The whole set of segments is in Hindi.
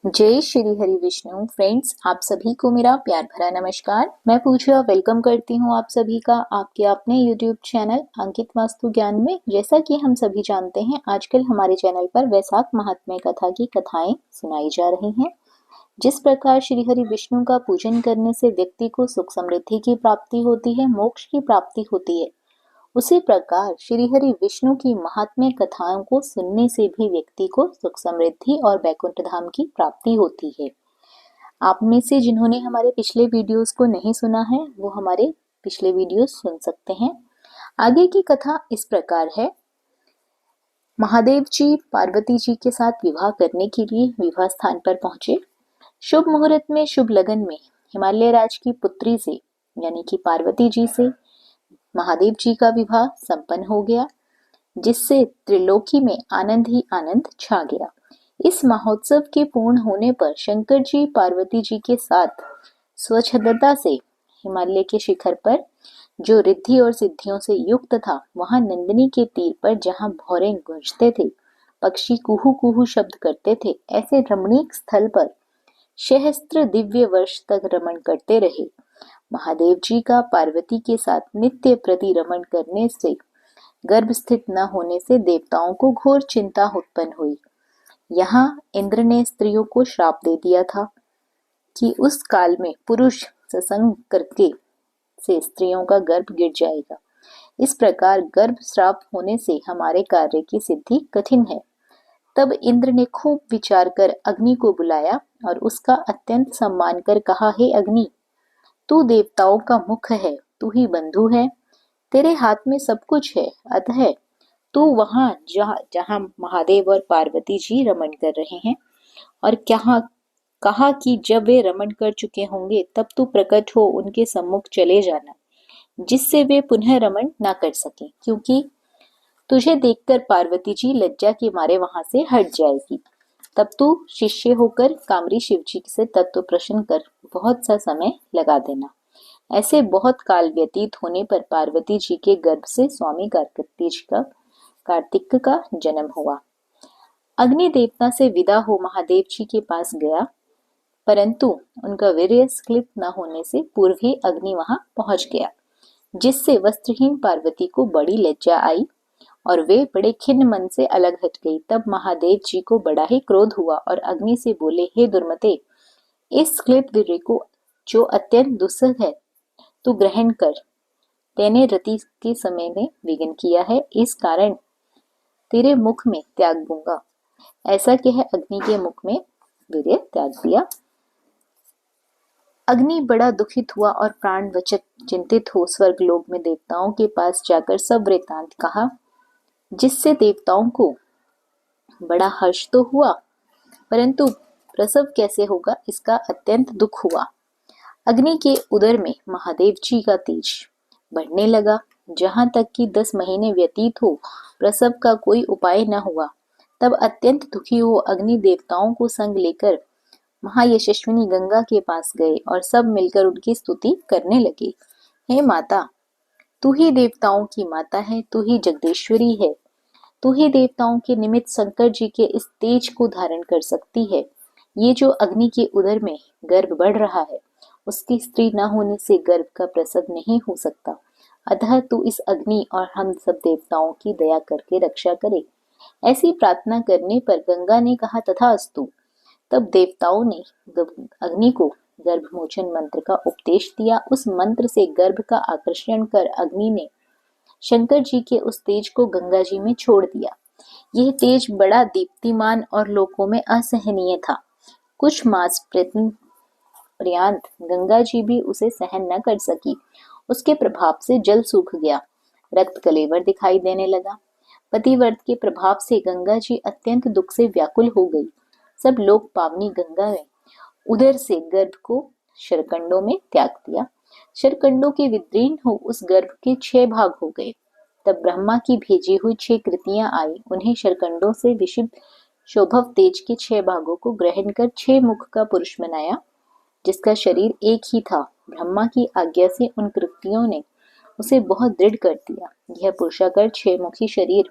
जय श्री हरि विष्णु फ्रेंड्स, आप सभी को मेरा प्यार भरा नमस्कार। मैं पूजा वेलकम करती हूँ आप सभी का आपके अपने YouTube चैनल अंकित वास्तु ज्ञान में। जैसा कि हम सभी जानते हैं, आजकल हमारे चैनल पर वैशाख महात्म्य कथा की कथाएं सुनाई जा रही हैं। जिस प्रकार श्री हरि विष्णु का पूजन करने से व्यक्ति को सुख समृद्धि की प्राप्ति होती है, मोक्ष की प्राप्ति होती है, उसी प्रकार श्री हरि विष्णु की महात्म्य कथाओं को सुनने से भी व्यक्ति को सुख समृद्धि और वैकुंठ धाम की प्राप्ति होती है। आप में से जिन्होंने हमारे पिछले वीडियोस को नहीं सुना है, वो हमारे पिछले वीडियोस सुन सकते हैं। आगे की कथा इस प्रकार है। महादेव जी पार्वती जी के साथ विवाह करने के लिए विवाह स्थान पर पहुंचे। शुभ मुहूर्त में, शुभ लगन में हिमालय राज की पुत्री से यानी कि पार्वती जी से महादेव जी का विवाह संपन्न हो गया, जिससे त्रिलोकी में आनंद ही आनंद छा गया। इस महोत्सव के पूर्ण होने पर शंकर जी पार्वती जी के साथ स्वच्छंदता से हिमालय के शिखर पर, जो रिद्धि और सिद्धियों से युक्त था, वहां नंदिनी के तीर पर जहां भौरे गूंजते थे, पक्षी कुहू कुहू शब्द करते थे, ऐसे रमणीक स्थल पर सहस्त्र दिव्य वर्ष तक रमण करते रहे। महादेव जी का पार्वती के साथ नित्य प्रति रमण करने से गर्भ स्थित न होने से देवताओं को घोर चिंता उत्पन्न हुई। यहाँ इंद्र ने स्त्रियों को श्राप दे दिया था कि उस काल में पुरुष सत्संग करके से स्त्रियों का गर्भ गिर जाएगा। इस प्रकार गर्भ श्राप होने से हमारे कार्य की सिद्धि कठिन है। तब इंद्र ने खूब विचार कर अग्नि को बुलाया और उसका अत्यंत सम्मान कर कहा, हे अग्नि, तू देवताओं का मुख है, तू ही बंधु है, तेरे हाथ में सब कुछ है, अतः तू वहां जहां महादेव और पार्वती जी रमण कर रहे हैं और कहा कि जब वे रमण कर चुके होंगे तब तू प्रकट हो उनके सम्मुख चले जाना, जिससे वे पुनः रमण ना कर सके, क्योंकि तुझे देखकर पार्वती जी लज्जा के मारे वहां से हट जाएगी। तब तू शिष्य होकर कामरी शिव जी से तत्व प्रश्न कर बहुत सा समय लगा देना। ऐसे बहुत काल व्यतीत होने पर पार्वती जी के गर्भ से स्वामी कार्तिक का जन्म हुआ। अग्नि देवता से विदा हो महादेव जी के पास गया, परंतु उनका वीर्य स्खलित न होने से पूर्व ही अग्नि वहां पहुंच गया, जिससे वस्त्रहीन पार्वती को बड़ी लज्जा आई और वे बड़े खिन्न मन से अलग हट गई। तब महादेव जी को बड़ा ही क्रोध हुआ और अग्नि से बोले, हे दुर्मते, इस स्खलित वीर्य को जो अत्यंत दुस्सह है तू ग्रहण कर। तेने रति के समय में विघ्न किया है, इस कारण तेरे मुख में त्याग दूंगा। ऐसा कह अग्नि के मुख में वीर्य त्याग दिया। अग्नि बड़ा दुखित हुआ और प्राण वचक चिंतित हो स्वर्गलोक में देवताओं के पास जाकर सब वृतांत कहा, जिससे देवताओं को बड़ा हर्ष तो हुआ, परंतु प्रसव कैसे होगा इसका अत्यंत दुख हुआ। अग्नि के उदर में महादेव जी का तेज बढ़ने लगा, जहां तक कि 10 महीने व्यतीत हो प्रसव का कोई उपाय न हुआ। तब अत्यंत दुखी हो अग्नि देवताओं को संग लेकर महायशस्विनी गंगा के पास गए और सब मिलकर उनकी स्तुति करने लगे। हे माता, तू ही देवताओं की माता है, तू ही जगदीश्वरी है, तू ही देवताओं के निमित्त शंकर जी के इस तेज को धारण कर सकती है। ये जो अग्नि के उदर में गर्भ बढ़ रहा है, उसकी स्त्री न होने से गर्भ का प्रसव नहीं हो सकता, अतः तू इस अग्नि और हम सब देवताओं की दया करके रक्षा करे। ऐसी प्रार्थना करने पर गंगा ने कहा, तथास्तु। तब देवताओं ने अग्नि को गर्भमोचन मंत्र का उपदेश दिया। उस मंत्र से गर्भ का आकर्षण कर अग्नि ने शंकर जी के उस तेज को गंगा जी में छोड़ दिया। यह तेज बड़ा दीप्तिमान और लोकों में असहनीय था। कुछ मास पर्यंत गंगा जी भी उसे सहन न कर सकी। उसके प्रभाव से जल सूख गया, रक्त कलेवर दिखाई देने लगा। पतिव्रत के प्रभाव से गंगा जी अत्यंत दुख से व्याकुल हो गई। सब लोग पावनी गंगा में उधर से गर्भ को शरकंडों में त्याग दिया। शरकंडों के विदीर्ण हो उस गर्भ के 6 भाग हो गए। तब ब्रह्मा की भेजी हुई 6 कृतियां आई, उन्हें शरकंडों से विषित शोभव तेज के 6 भागों को ग्रहण कर 6 मुख का पुरुष बनाया, जिसका शरीर एक ही था। ब्रह्मा की आज्ञा से उन कृतियों ने उसे बहुत दृढ़ कर दिया। यह पुरुषाकार 6 मुखी शरीर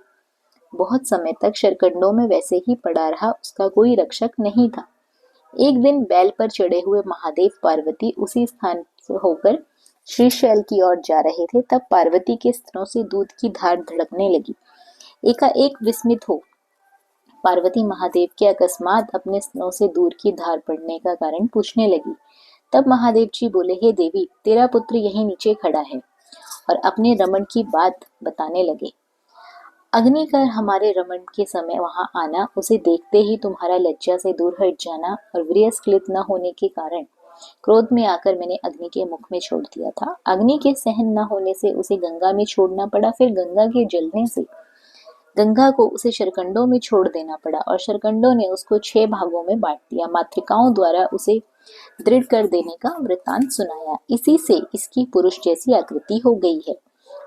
बहुत समय तक शरकंडों में वैसे ही पड़ा रहा, उसका कोई रक्षक नहीं था। एक दिन बैल पर चढ़े हुए महादेव पार्वती उसी स्थान से होकर श्रीशैल की ओर जा रहे थे, तब पार्वती के स्तनों से दूध की धार धड़कने लगी। एकाएक विस्मित हो पार्वती महादेव के अकस्मात अपने स्तनों से दूध की धार पड़ने का कारण पूछने लगी। तब महादेव जी बोले, हे देवी, तेरा पुत्र यहीं नीचे खड़ा है, और अपने रमण की बात बताने लगे। अग्निकर हमारे रमण के समय वहां आना, उसे देखते ही तुम्हारा लज्जा से दूर हट जाना और वीर्यस्खलित न होने के कारण क्रोध में आकर मैंने अग्नि के मुख में छोड़ दिया था। अग्नि के सहन न होने से उसे गंगा में छोड़ना पड़ा, फिर गंगा के जलने से गंगा को उसे शरकंडों में छोड़ देना पड़ा और शरकंडों ने उसको 6 भागों में बांट दिया। मातृकाओं द्वारा उसे दृढ़ कर देने का वृतांत सुनाया। इसी से इसकी पुरुष जैसी आकृति हो गई है,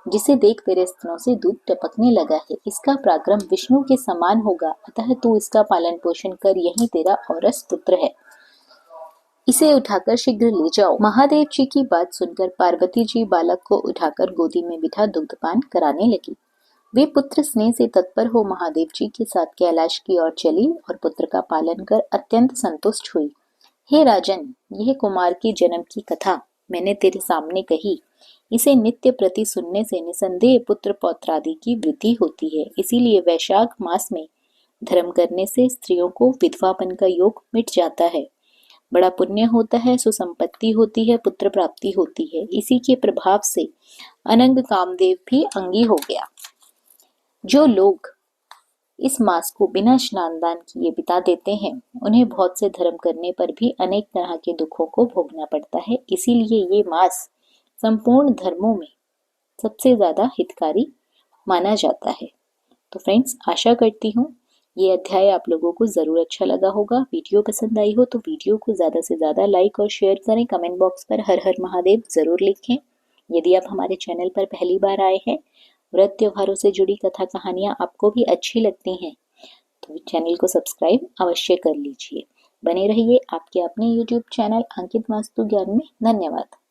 जिसे देख तेरे स्तनों से दूध टपकने लगा है। इसका पराक्रम विष्णु के समान होगा, अतः तू इसका पालन पोषण कर, यही तेरा औरस पुत्र है। इसे उठाकर शीघ्र ले जाओ। महादेव जी की बात सुनकर पार्वती जी बालक को उठाकर गोदी में बिठा दुग्धपान कराने लगी। वे पुत्र स्नेह से तत्पर हो महादेव जी के साथ कैलाश की ओर चली और पुत्र का पालन कर अत्यंत संतुष्ट हुई। हे राजन, यह कुमार के जन्म की कथा मैंने तेरे सामने कही। इसे नित्य प्रति सुनने से निसंदेह पुत्र पौत्रादि की वृद्धि होती है। इसीलिए वैशाख मास में धर्म करने से स्त्रियों को विधवापन का योग मिट जाता है, बड़ा पुण्य होता है, सुसंपत्ति होती है, पुत्र प्राप्ति होती है। इसी के प्रभाव से अनंग कामदेव भी अंगी हो गया। जो लोग इस मास को बिना स्नान दान किए बिता देते हैं, उन्हें बहुत से धर्म करने पर भी अनेक तरह के दुखों को भोगना पड़ता है। इसीलिए ये मास संपूर्ण धर्मों में सबसे ज्यादा हितकारी माना जाता है। तो फ्रेंड्स, आशा करती हूँ ये अध्याय आप लोगों को जरूर अच्छा लगा होगा। वीडियो पसंद आई हो तो वीडियो को ज्यादा से ज्यादा लाइक और शेयर करें। कमेंट बॉक्स पर हर हर महादेव जरूर लिखें। यदि आप हमारे चैनल पर पहली बार आए हैं, व्रत त्योहारों से जुड़ी कथा कहानियां आपको भी अच्छी लगती हैं, तो चैनल को सब्सक्राइब अवश्य कर लीजिए। बने रहिए आपके अपने YouTube चैनल अंकित वास्तु ज्ञान में। धन्यवाद।